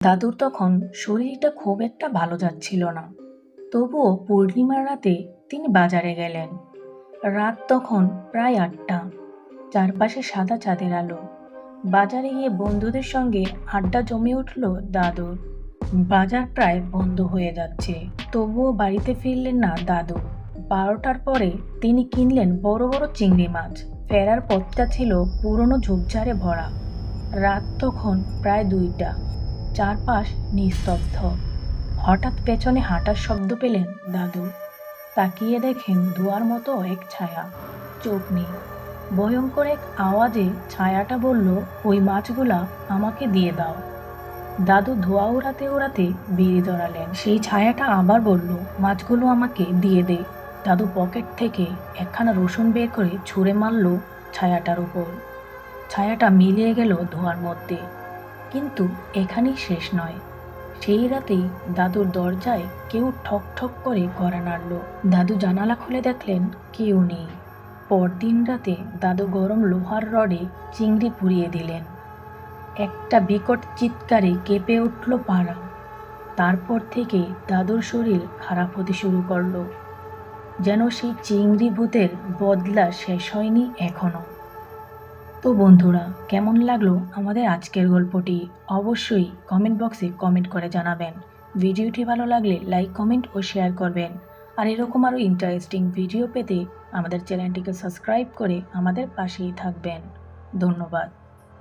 দাদুর তখন শরীরটা খুব একটা ভালো যাচ্ছিল না। তবুও পূর্ণিমার রাতে তিনি বাজারে গেলেন। রাত তখন প্রায় ৮টা। চারপাশে সাদা চাঁদের আলো। বাজারে গিয়ে বন্ধুদের সঙ্গে আড্ডা জমে উঠল দাদুর। বাজার প্রায় বন্ধ হয়ে যাচ্ছে, তবুও বাড়িতে ফিরলেন না দাদু। ১২টার পরে তিনি কিনলেন বড় বড় চিংড়ি মাছ। ফেরার পথটা ছিল পুরনো ঝোপঝাড়ে ভরা। রাত তখন প্রায় ২টা। চারপাশ নিস্তব্ধ। হঠাৎ পেছনে হাঁটার শব্দ পেলেন দাদু। তাকিয়ে দেখেন ধোঁয়ার মতো এক ছায়া। চোখ নেই। ভয়ঙ্কর এক আওয়াজে ছায়াটা বলল, ওই মাছগুলা আমাকে দিয়ে দাও। দাদু ধোঁয়া উড়াতে উড়াতে বিড়ি ধরালেন। সেই ছায়াটা আবার বলল, মাছগুলো আমাকে দিয়ে দে। দাদু পকেট থেকে একখানা রসুন বের করে ছুঁড়ে মারল ছায়াটার উপর। ছায়াটা মিলিয়ে গেল ধোঁয়ার মধ্যে। কিন্তু এখানেই শেষ নয়। সেই রাতেই দাদুর দরজায় কেউ ঠক ঠক করে কড়া নাড়ল। দাদু জানালা খুলে দেখলেন কেউ নেই। পরদিন রাতে দাদু গরম লোহার রডে চিংড়ি পুড়িয়ে দিলেন। একটা বিকট চিৎকারে কেঁপে উঠল পাড়া। তারপর থেকে দাদুর শরীর খারাপ হতে শুরু করলো। যেন সেই চিংড়ি ভূতের বদলা শেষ হয়নি এখনো। তো বন্ধুরা, কেমন লাগলো আমাদের আজকের গল্পটি? অবশ্যই কমেন্ট বক্সে কমেন্ট করে জানাবেন। ভিডিওটি ভালো লাগলে লাইক, কমেন্ট ও শেয়ার করবেন। আর এরকম আরও ইন্টারেস্টিং ভিডিও পেতে আমাদের চ্যানেলটিকে সাবস্ক্রাইব করে আমাদের পাশেই থাকবেন। ধন্যবাদ।